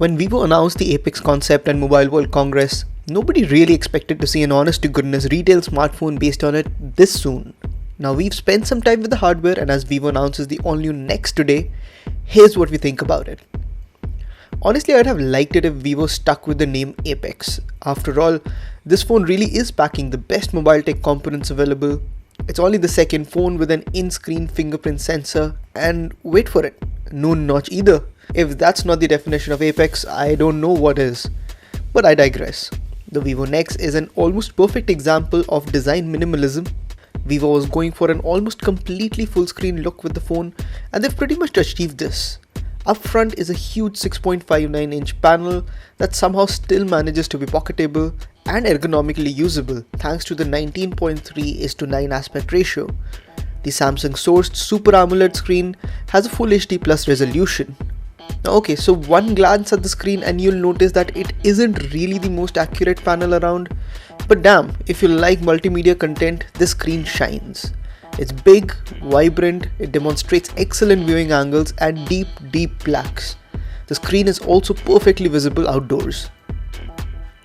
When Vivo announced the Apex concept at Mobile World Congress, nobody really expected to see an honest-to-goodness retail smartphone based on it this soon. Now we've spent some time with the hardware, and as Vivo announces the all-new NEX today, here's what we think about it. Honestly, I'd have liked it if Vivo stuck with the name Apex. After all, this phone really is packing the best mobile tech components available. It's only the second phone with an in-screen fingerprint sensor, and wait for it, no notch either. If that's not the definition of Apex, I don't know what is. But I digress. The Vivo NEX is an almost perfect example of design minimalism. Vivo was going for an almost completely full-screen look with the phone, and they've pretty much achieved this. Up front is a huge 6.59-inch panel that somehow still manages to be pocketable and ergonomically usable thanks to the 19.3:9 aspect ratio. The Samsung sourced Super AMOLED screen has a Full HD Plus resolution. Now okay, so one glance at the screen and you'll notice that it isn't really the most accurate panel around, but damn, if you like multimedia content, this screen shines. It's big, vibrant, it demonstrates excellent viewing angles and deep blacks. The screen is also perfectly visible outdoors.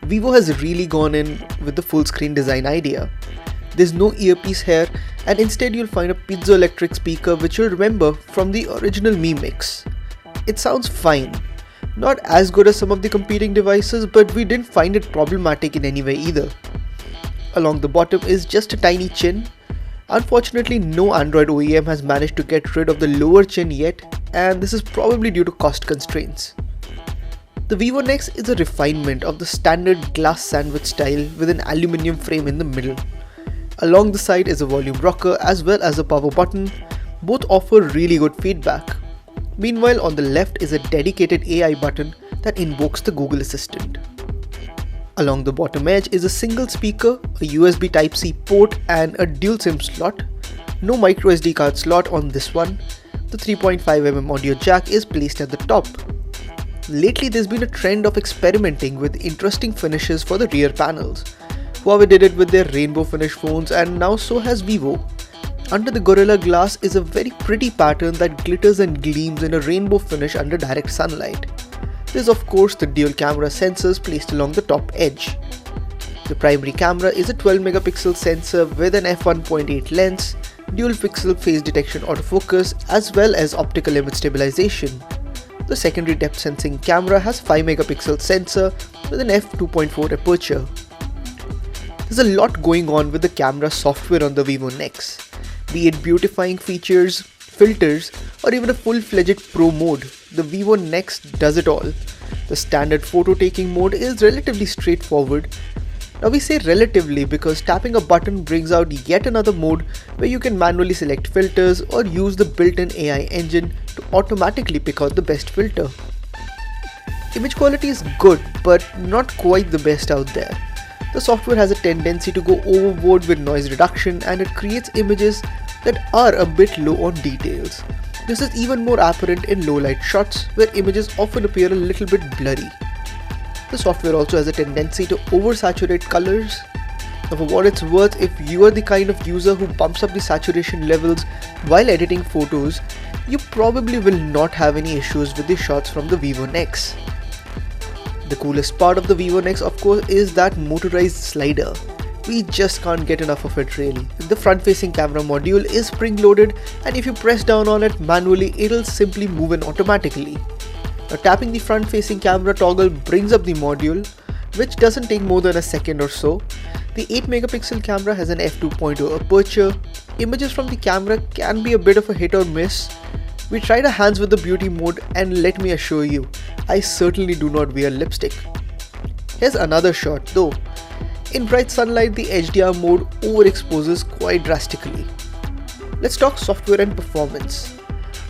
Vivo has really gone in with the full screen design idea. There's no earpiece here, and instead you'll find a piezoelectric speaker which you'll remember from the original Mi Mix. It sounds fine. Not as good as some of the competing devices, but we didn't find it problematic in any way either. Along the bottom is just a tiny chin. Unfortunately, no Android OEM has managed to get rid of the lower chin yet, and this is probably due to cost constraints. The Vivo NEX is a refinement of the standard glass sandwich style with an aluminium frame in the middle. Along the side is a volume rocker as well as a power button. Both offer really good feedback. Meanwhile, on the left is a dedicated AI button that invokes the Google Assistant. Along the bottom edge is a single speaker, a USB Type-C port and a dual SIM slot. No micro SD card slot on this one. The 3.5mm audio jack is placed at the top. Lately there's been a trend of experimenting with interesting finishes for the rear panels. Huawei did it with their rainbow finish phones, and now so has Vivo. Under the Gorilla Glass is a very pretty pattern that glitters and gleams in a rainbow finish under direct sunlight. There's of course the dual camera sensors placed along the top edge. The primary camera is a 12-megapixel sensor with an f1.8 lens, dual pixel face detection autofocus as well as optical image stabilization. The secondary depth sensing camera has 5-megapixel sensor with an f2.4 aperture. There's a lot going on with the camera software on the Vivo NEX. Be it beautifying features, filters, or even a full-fledged pro mode, the Vivo NEX does it all. The standard photo taking mode is relatively straightforward. Now we say relatively because tapping a button brings out yet another mode where you can manually select filters or use the built-in AI engine to automatically pick out the best filter. Image quality is good, but not quite the best out there. The software has a tendency to go overboard with noise reduction, and it creates images that are a bit low on details. This is even more apparent in low light shots where images often appear a little bit blurry. The software also has a tendency to oversaturate colors. Now for what it's worth, if you are the kind of user who bumps up the saturation levels while editing photos, you probably will not have any issues with the shots from the Vivo NEX. The coolest part of the Vivo NEX of course is that Motorized Slider. We just can't get enough of it really. The front-facing camera module is spring-loaded, and if you press down on it manually, it'll simply move in automatically. Now tapping the front-facing camera toggle brings up the module, which doesn't take more than a second or so. The 8-megapixel camera has an f2.0 aperture. Images from the camera can be a bit of a hit or miss. We tried our hands with the beauty mode, and let me assure you, I certainly do not wear lipstick. Here's another shot though. In bright sunlight, the HDR mode overexposes quite drastically. Let's talk software and performance.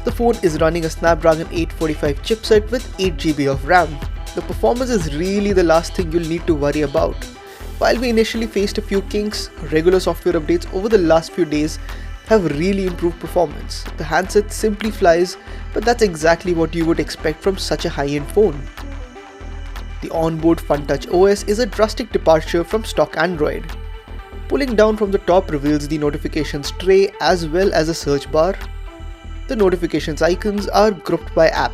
The phone is running a Snapdragon 845 chipset with 8GB of RAM. The performance is really the last thing you'll need to worry about. While we initially faced a few kinks, regular software updates over the last few days have really improved performance. The handset simply flies, but that's exactly what you would expect from such a high-end phone. The onboard FunTouch OS is a drastic departure from stock Android. Pulling down from the top reveals the notifications tray as well as a search bar. The notifications icons are grouped by app.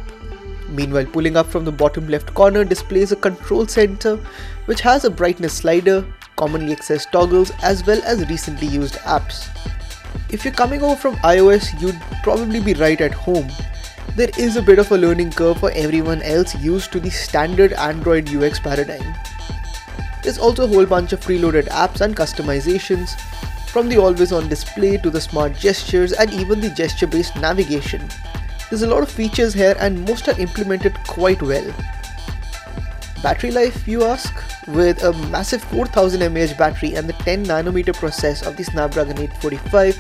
Meanwhile, pulling up from the bottom left corner displays a control center which has a brightness slider, commonly accessed toggles as well as recently used apps. If you're coming over from iOS, you'd probably be right at home. There is a bit of a learning curve for everyone else used to the standard Android UX paradigm. There's also a whole bunch of preloaded apps and customizations, from the always-on display to the smart gestures and even the gesture-based navigation. There's a lot of features here and most are implemented quite well. Battery life, you ask? With a massive 4000 mAh battery and the 10nm process of the Snapdragon 845,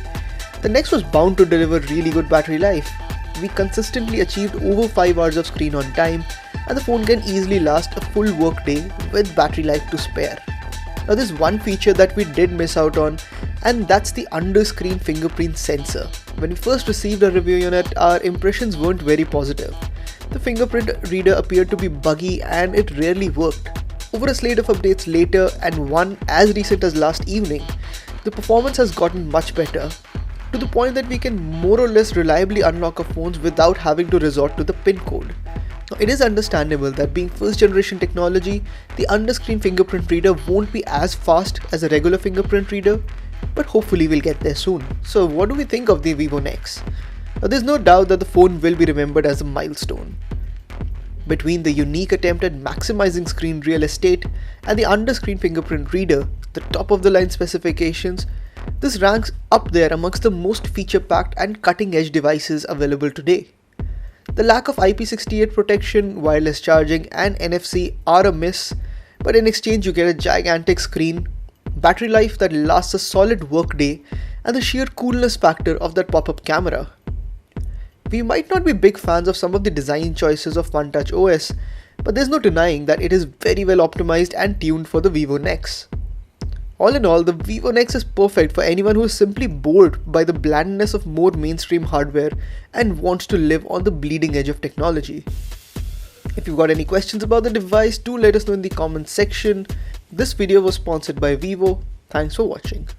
the NEX was bound to deliver really good battery life. We consistently achieved over 5 hours of screen on time, and the phone can easily last a full work day with battery life to spare. Now there's one feature that we did miss out on, and that's the under-screen fingerprint sensor. When we first received a review on it, our impressions weren't very positive. The fingerprint reader appeared to be buggy and it rarely worked. Over a slate of updates later, and one as recent as last evening, the performance has gotten much better, to the point that we can more or less reliably unlock our phones without having to resort to the PIN code. Now, it is understandable that being first generation technology, the under-screen fingerprint reader won't be as fast as a regular fingerprint reader, but hopefully we'll get there soon. So what do we think of the Vivo NEX? Now, there's no doubt that the phone will be remembered as a milestone. Between the unique attempt at maximizing screen real estate and the under-screen fingerprint reader, the top of the line specifications, this ranks up there amongst the most feature-packed and cutting-edge devices available today. The lack of IP68 protection, wireless charging and NFC are a miss, but in exchange you get a gigantic screen, battery life that lasts a solid workday, and the sheer coolness factor of that pop-up camera. We might not be big fans of some of the design choices of OneTouch OS, but there's no denying that it is very well optimized and tuned for the Vivo NEX. All in all, the Vivo NEX is perfect for anyone who is simply bored by the blandness of more mainstream hardware and wants to live on the bleeding edge of technology. If you've got any questions about the device, do let us know in the comments section. This video was sponsored by Vivo. Thanks for watching.